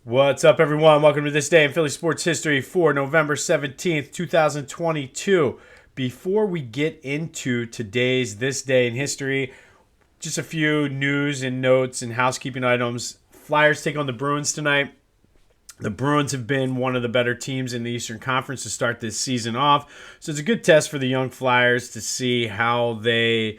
What's up, everyone? Welcome to This Day in Philly Sports History for November 17th, 2022. Before we get into today's This Day in History, just a few news and notes and housekeeping items. Flyers take on the Bruins tonight. The Bruins have been one of the better teams in the Eastern Conference to start this season off. So it's a good test for the young Flyers to see how they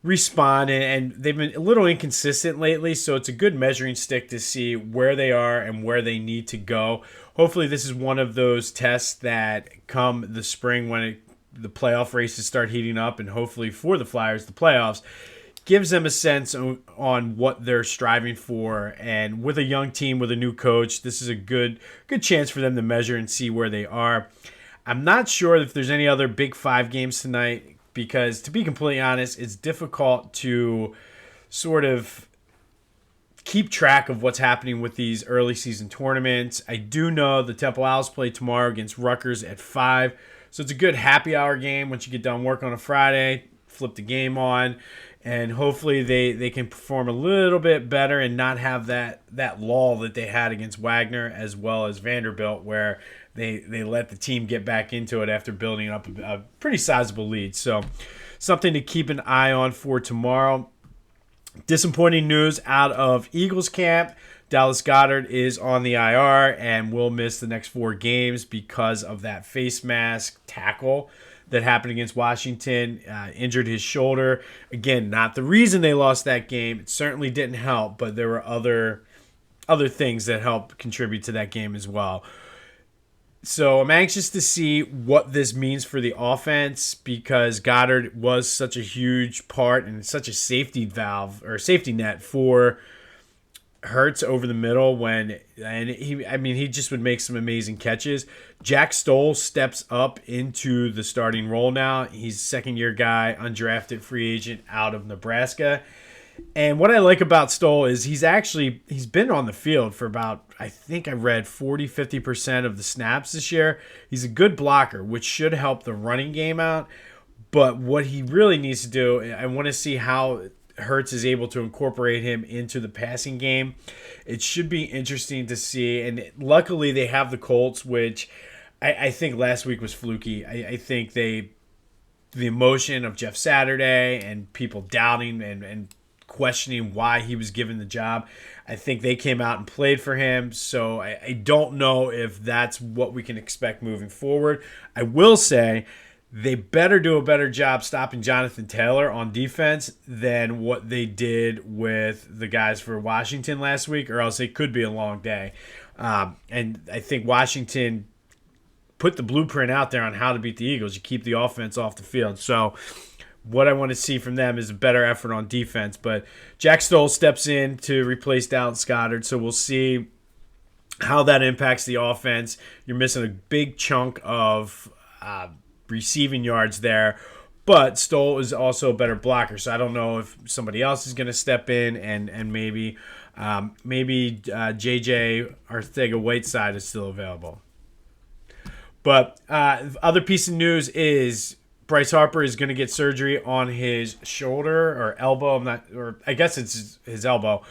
respond, and they've been a little inconsistent lately, so it's a good measuring stick to see where they are and where they need to go. Hopefully this is one of those tests that come the spring when the playoff races start heating up, and hopefully for the Flyers, the playoffs gives them a sense on what they're striving for. And with a young team, with a new coach, this is a good chance for them to measure and see where they are. I'm not sure if there's any other Big Five games tonight, because to be completely honest, it's difficult to sort of keep track of what's happening with these early season tournaments. I do know the Temple Owls play tomorrow against Rutgers at 5, so it's a good happy hour game once you get done work on a Friday, flip the game on, and hopefully they can perform a little bit better and not have that lull that they had against Wagner as well as Vanderbilt, where they let the team get back into it after building up a pretty sizable lead. So something to keep an eye on for tomorrow. Disappointing news out of Eagles camp. Dallas Goedert is on the IR and will miss the next 4 games because of that face mask tackle that happened against Washington. Injured his shoulder. Again, not the reason they lost that game. It certainly didn't help, but there were other things that helped contribute to that game as well. So I'm anxious to see what this means for the offense, because Goddard was such a huge part and such a safety valve or safety net for Hurts over the middle he just would make some amazing catches. Jack Stoll steps up into the starting role now. He's a second-year guy, undrafted free agent out of Nebraska. And what I like about Stoll is he's been on the field for about, I think I read 40-50% of the snaps this year. He's a good blocker, which should help the running game out. But what he really needs to do, I want to see how Hurts is able to incorporate him into the passing game. It should be interesting to see. And luckily they have the Colts, which I think last week was fluky. I think the emotion of Jeff Saturday and people doubting and questioning why he was given the job, I think they came out and played for him. So I don't know if that's what we can expect moving forward. I will say they better do a better job stopping Jonathan Taylor on defense than what they did with the guys for Washington last week, or else it could be a long day. And I think Washington put the blueprint out there on how to beat the Eagles. You keep the offense off the field. So what I want to see from them is a better effort on defense. But Jack Stoll steps in to replace Dallas Goedert, so we'll see how that impacts the offense. You're missing a big chunk of receiving yards there, but Stoll is also a better blocker, so I don't know if somebody else is going to step in and maybe JJ Arcega-Whiteside is still available. But other piece of news is Bryce Harper is going to get surgery on his shoulder or elbow. I guess it's his elbow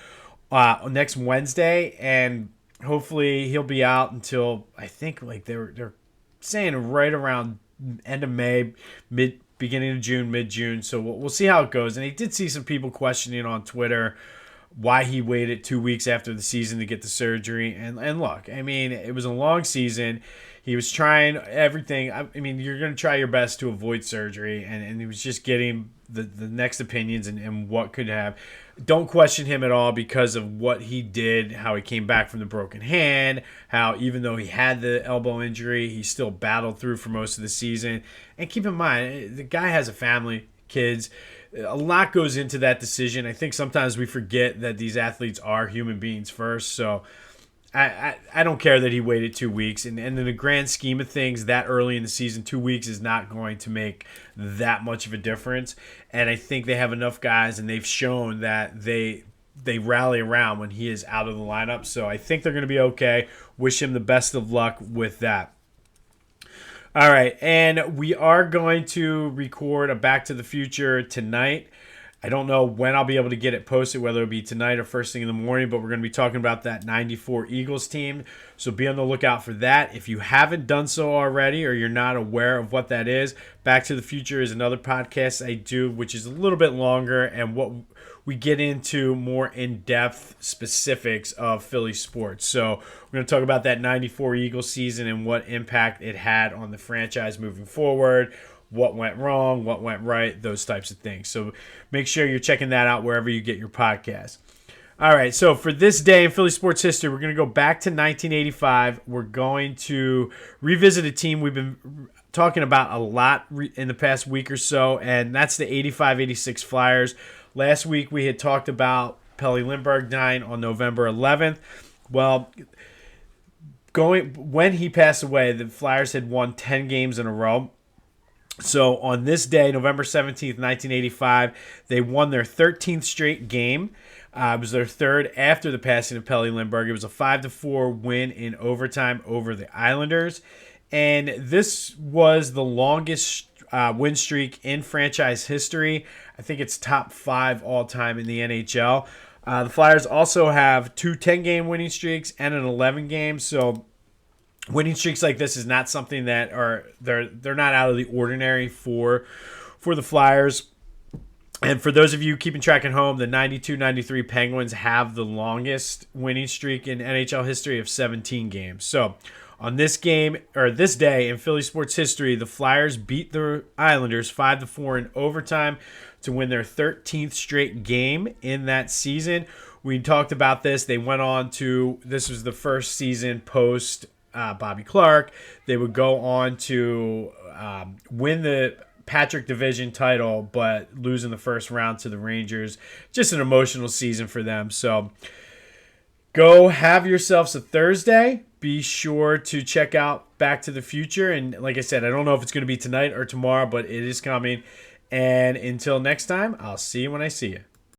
next Wednesday, and hopefully he'll be out until, I think, like they're saying right around end of May, beginning of June, mid-June. So we'll see how it goes. And I did see some people questioning on Twitter why he waited 2 weeks after the season to get the surgery. And look, I mean, it was a long season. He was trying everything. I mean, you're going to try your best to avoid surgery, and he was just getting the next opinions and what could have. Don't question him at all because of what he did, how he came back from the broken hand, how even though he had the elbow injury, he still battled through for most of the season. And keep in mind, the guy has a family, kids. A lot goes into that decision. I think sometimes we forget that these athletes are human beings first. So I don't care that he waited 2 weeks. And in the grand scheme of things, that early in the season, 2 weeks is not going to make that much of a difference. And I think they have enough guys, and they've shown that they rally around when he is out of the lineup. So I think they're going to be okay. Wish him the best of luck with that. All right, and we are going to record a Back to the Future tonight. I don't know when I'll be able to get it posted, whether it'll be tonight or first thing in the morning, but we're going to be talking about that 94 Eagles team. So be on the lookout for that. If you haven't done so already or you're not aware of what that is, Back to the Future is another podcast I do, which is a little bit longer, and what we get into more in-depth specifics of Philly sports. So we're going to talk about that 94 Eagles season and what impact it had on the franchise moving forward, what went wrong, what went right, those types of things. So make sure you're checking that out wherever you get your podcast. All right, so for this day in Philly sports history, we're going to go back to 1985. We're going to revisit a team we've been talking about a lot in the past week or so, and that's the 85-86 Flyers. Last week we had talked about Pelle Lindburgh dying on November 11th. Well, when he passed away, the Flyers had won 10 games in a row. So on this day, November 17th, 1985, they won their 13th straight game. It was their third after the passing of Pelle Lindburgh. It was a 5-4 win in overtime over the Islanders. And this was the longest win streak in franchise history. I think it's top 5 all-time in the NHL. The Flyers also have 2 10-game winning streaks and an 11-game. So winning streaks like this is not something that they're not out of the ordinary for the Flyers. And for those of you keeping track at home, the 92-93 Penguins have the longest winning streak in NHL history of 17 games. So on this day in Philly sports history, the Flyers beat the Islanders 5-4 in overtime to win their 13th straight game in that season. We talked about this. They went on to, this was the first season post Bobby Clark. They would go on to win the Patrick Division title, but lose in the first round to the Rangers. Just an emotional season for them. So go have yourselves a Thursday. Be sure to check out Back to the Future. And like I said, I don't know if it's going to be tonight or tomorrow, but it is coming. And until next time, I'll see you when I see you.